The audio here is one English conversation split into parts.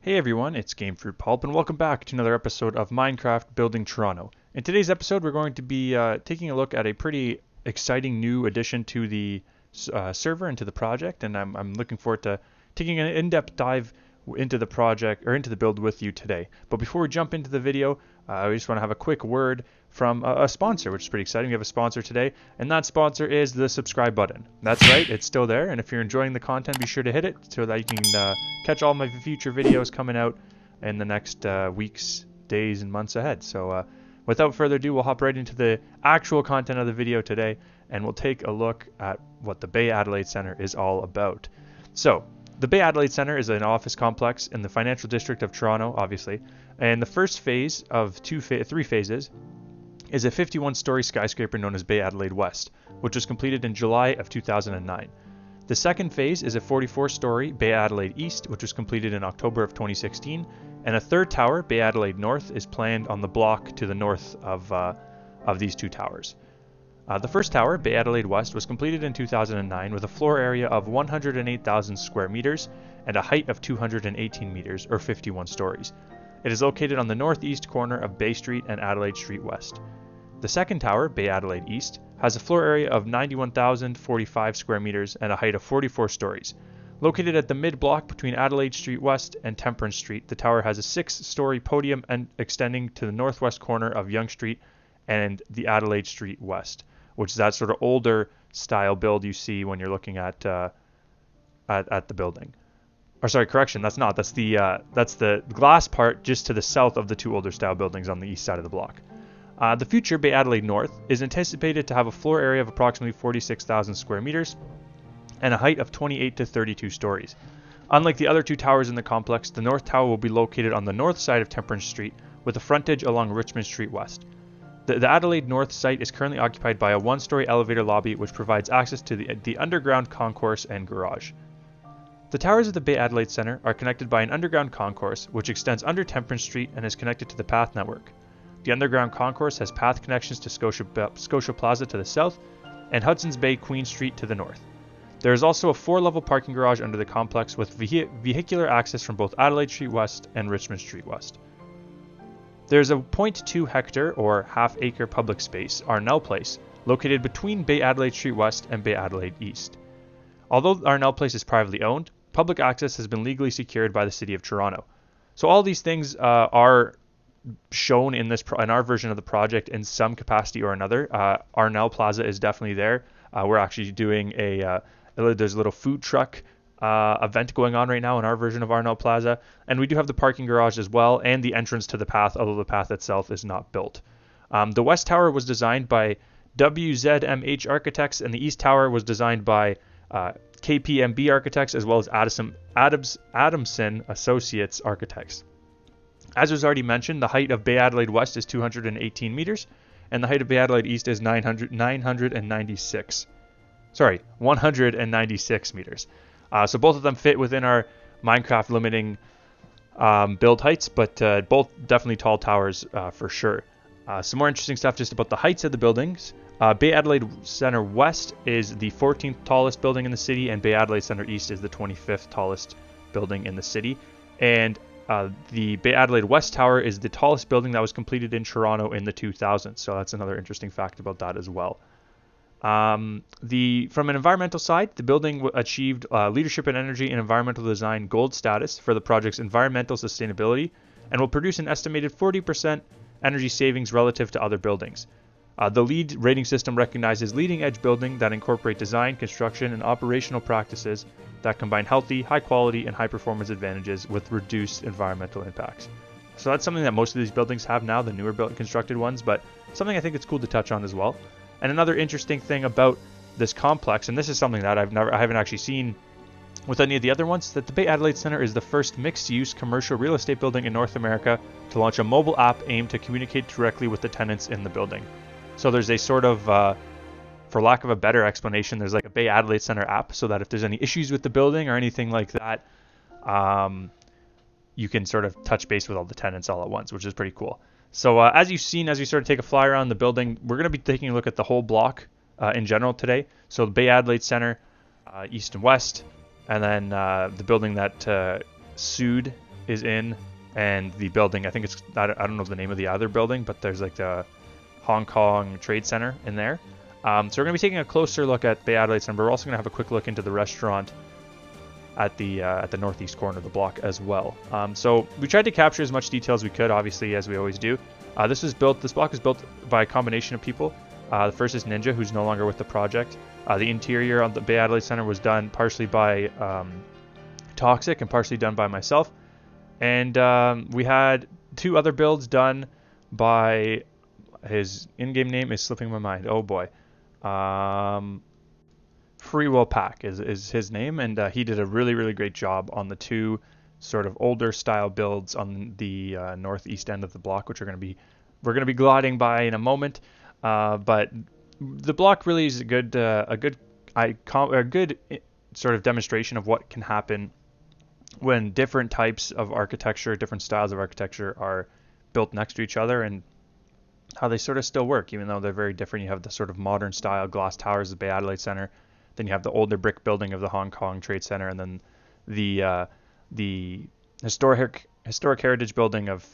Hey everyone, it's Gamefruitpulp, and welcome back to another episode of Minecraft Building Toronto. In today's episode, we're going to be taking a look at a pretty exciting new addition to the server and to the project, and I'm looking forward to taking an in-depth dive into the project, or into the build with you today. But before we jump into the video, we just want to have a quick word from a sponsor, which is pretty exciting. We have a sponsor today, and that sponsor is the subscribe button. That's right, it's still there, and if you're enjoying the content, be sure to hit it so that you can catch all my future videos coming out in the next weeks, days, and months ahead. So without further ado, we'll hop right into the actual content of the video today, and we'll take a look at what the Bay Adelaide Centre is all about. So, the Bay Adelaide Centre is an office complex in the financial district of Toronto, obviously, and the first phase of three phases is a 51-story skyscraper known as Bay Adelaide West, which was completed in July of 2009. The second phase is a 44-story Bay Adelaide East, which was completed in October of 2016, and a third tower, Bay Adelaide North, is planned on the block to the north of these two towers. The first tower, Bay Adelaide West, was completed in 2009 with a floor area of 108,000 square meters and a height of 218 meters, or 51 stories. It is located on the northeast corner of Bay Street and Adelaide Street West. The second tower, Bay Adelaide East, has a floor area of 91,045 square meters and a height of 44 stories. Located at the mid-block between Adelaide Street West and Temperance Street, the tower has a 6-story podium extending to the northwest corner of Yonge Street and the Adelaide Street West, which is that sort of older style build you see when you're looking at the building. Or sorry, correction, that's not. That's the glass part just to the south of the two older style buildings on the east side of the block. The future Bay Adelaide North is anticipated to have a floor area of approximately 46,000 square meters and a height of 28 to 32 stories. Unlike the other two towers in the complex, the North Tower will be located on the north side of Temperance Street with a frontage along Richmond Street West. The Adelaide North site is currently occupied by a 1-story elevator lobby which provides access to the underground concourse and garage. The towers of the Bay Adelaide Centre are connected by an underground concourse which extends under Temperance Street and is connected to the path network. The underground concourse has path connections to Scotia Plaza to the south and Hudson's Bay Queen Street to the north. There is also a 4-level parking garage under the complex with vehicular access from both Adelaide Street West and Richmond Street West. There is a 0.2 hectare or half-acre public space, Arnell Place, located between Bay Adelaide Street West and Bay Adelaide East. Although Arnell Place is privately owned, public access has been legally secured by the City of Toronto. So all these things are shown in our version of the project in some capacity or another. Arnell Plaza is definitely there. We're actually doing there's a little food truck event going on right now in our version of Arnell Plaza, and we do have the parking garage as well and the entrance to the path, although the path itself is not built. The West Tower was designed by WZMH Architects, and the East Tower was designed by KPMB Architects as well as Adamson Associates Architects. As was already mentioned, the height of Bay Adelaide West is 218 meters, and the height of Bay Adelaide East is 196 meters. So both of them fit within our Minecraft limiting build heights, but both definitely tall towers for sure. Some more interesting stuff just about the heights of the buildings. Bay Adelaide Centre West is the 14th tallest building in the city, and Bay Adelaide Centre East is the 25th tallest building in the city. And the Bay Adelaide West Tower is the tallest building that was completed in Toronto in the 2000s. So that's another interesting fact about that as well. From an environmental side, the building achieved Leadership in Energy and Environmental Design Gold status for the project's environmental sustainability and will produce an estimated 40% energy savings relative to other buildings. The LEED rating system recognizes leading-edge building that incorporate design, construction, and operational practices that combine healthy, high-quality, and high-performance advantages with reduced environmental impacts. So that's something that most of these buildings have now, the newer constructed ones, but something I think it's cool to touch on as well. And another interesting thing about this complex, and this is something that I haven't actually seen with any of the other ones, that the Bay Adelaide Centre is the first mixed-use commercial real estate building in North America to launch a mobile app aimed to communicate directly with the tenants in the building. So there's a sort of, for lack of a better explanation, there's like a Bay Adelaide Centre app so that if there's any issues with the building or anything like that, you can sort of touch base with all the tenants all at once, which is pretty cool. So as you've seen, as we sort of take a fly around the building, we're going to be taking a look at the whole block in general today. So the Bay Adelaide Centre, East and West, and then the building that sued is in, and the building, I think it's, I don't know the name of the other building, but there's like the Hong Kong Trade Center in there. So we're going to be taking a closer look at Bay Adelaide Center. We're also going to have a quick look into the restaurant at the northeast corner of the block as well. So we tried to capture as much detail as we could, obviously, as we always do. This block is built by a combination of people. The first is Ninja, who's no longer with the project. The interior of the Bay Adelaide Center was done partially by Toxic and partially done by myself. And we had 2 other builds done by, his in-game name is slipping my mind. Oh boy. Free Will Pack is his name, and he did a really, really great job on the 2 sort of older style builds on the northeast end of the block, which we're going to be gliding by in a moment. But the block really is a good sort of demonstration of what can happen when different types of architecture, different styles of architecture are built next to each other, and how they sort of still work, even though they're very different. You have the sort of modern style glass towers of the Bay Adelaide Center, then you have the older brick building of the Hong Kong Trade Center, and then the historic heritage building of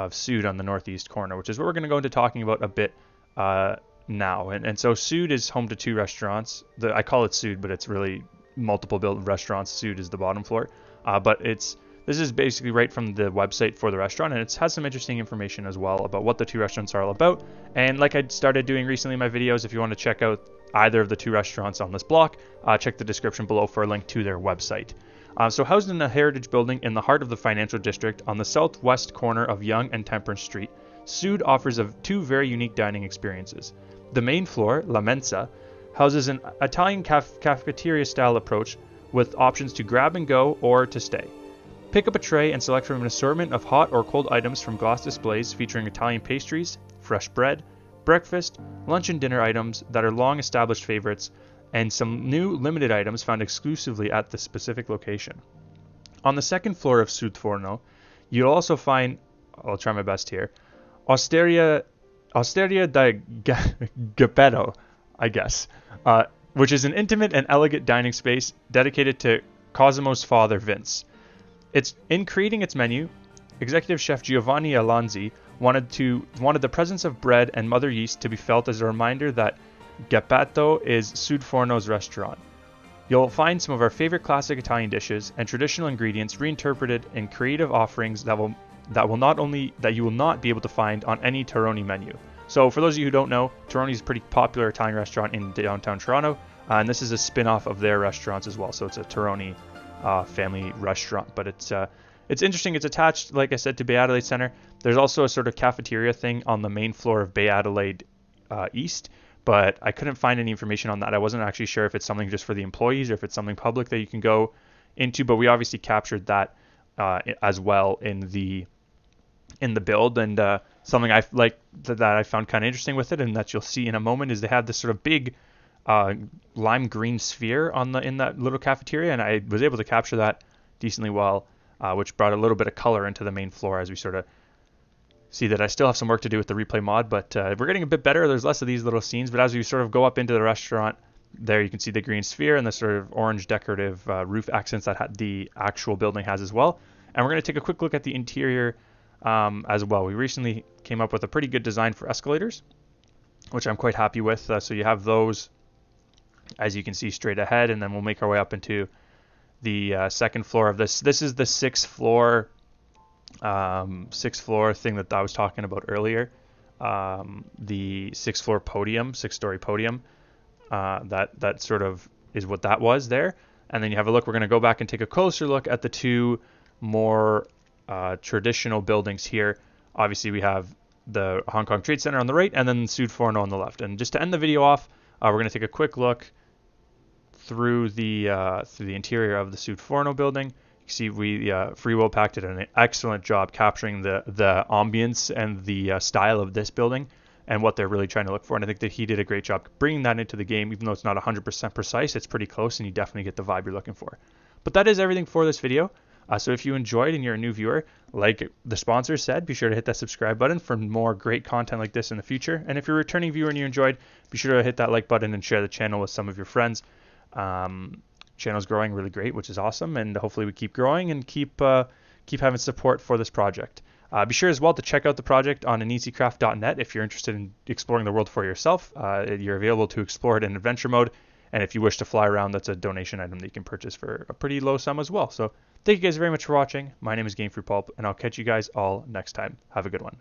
Sud on the northeast corner, which is what we're going to go into talking about a bit now. And so Sud is home to 2 restaurants. I call it Sud, but it's really multiple built restaurants. Sud is the bottom floor, but this is basically right from the website for the restaurant, and it has some interesting information as well about what the 2 restaurants are all about. And like I started doing recently in my videos, if you want to check out either of the 2 restaurants on this block, check the description below for a link to their website. So housed in a heritage building in the heart of the financial district on the southwest corner of Yonge and Temperance Street, Sud offers 2 very unique dining experiences. The main floor, La Mensa, houses an Italian cafeteria-style approach with options to grab and go or to stay. Pick up a tray and select from an assortment of hot or cold items from glass displays featuring Italian pastries, fresh bread, breakfast, lunch and dinner items that are long-established favorites, and some new limited items found exclusively at the specific location. On the second floor of Sud Forno, you'll also find, I'll try my best here, Osteria da Geppetto, I guess, which is an intimate and elegant dining space dedicated to Cosimo's father, Vince. In creating its menu, executive chef Giovanni Alonzi wanted the presence of bread and mother yeast to be felt as a reminder that Geppetto is Sud Forno's restaurant. You'll find some of our favorite classic Italian dishes and traditional ingredients reinterpreted in creative offerings that you will not be able to find on any Toroni menu. So for those of you who don't know, Toroni is a pretty popular Italian restaurant in downtown Toronto, and this is a spin-off of their restaurants as well. So it's a Toroni family restaurant, but it's interesting. It's attached, like I said, to Bay Adelaide Center. There's also a sort of cafeteria thing on the main floor of Bay Adelaide East, but I couldn't find any information on that. I wasn't actually sure if it's something just for the employees or if it's something public that you can go into, but we obviously captured that as well in the build. And something I like that I found kind of interesting with it, and that you'll see in a moment, is they have this sort of big lime green sphere in that little cafeteria, and I was able to capture that decently well, which brought a little bit of color into the main floor as we sort of see that I still have some work to do with the replay mod, but we're getting a bit better. There's less of these little scenes, but as we sort of go up into the restaurant, there you can see the green sphere and the sort of orange decorative roof accents that the actual building has as well. And we're going to take a quick look at the interior as well. We recently came up with a pretty good design for escalators, which I'm quite happy with. So you have those, as you can see, straight ahead, and then we'll make our way up into the second floor of this. This is the sixth floor thing that I was talking about earlier. The sixth floor podium, 6-story podium. That sort of is what that was there. And then you have a look. We're going to go back and take a closer look at the 2 more traditional buildings here. Obviously, we have the Hong Kong Trade Center on the right, and then Sud Forno on the left. And just to end the video off, we're going to take a quick look through the interior of the Sud Forno building. You see, Free Will Pack did an excellent job capturing the ambience and the style of this building and what they're really trying to look for. And I think that he did a great job bringing that into the game. Even though it's not 100% precise, it's pretty close, and you definitely get the vibe you're looking for. But that is everything for this video. So if you enjoyed and you're a new viewer, like the sponsor said, be sure to hit that subscribe button for more great content like this in the future. And if you're a returning viewer and you enjoyed, be sure to hit that like button and share the channel with some of your friends. Channel's growing really great, which is awesome, and hopefully we keep growing and keep keep having support for this project. Be sure as well to check out the project on aneasycraft.net if you're interested in exploring the world for yourself. You're available to explore it in adventure mode, and if you wish to fly around, that's a donation item that you can purchase for a pretty low sum as well. So thank you guys very much for watching. My name is Gamefruitpulp, and I'll catch you guys all next time. Have a good one.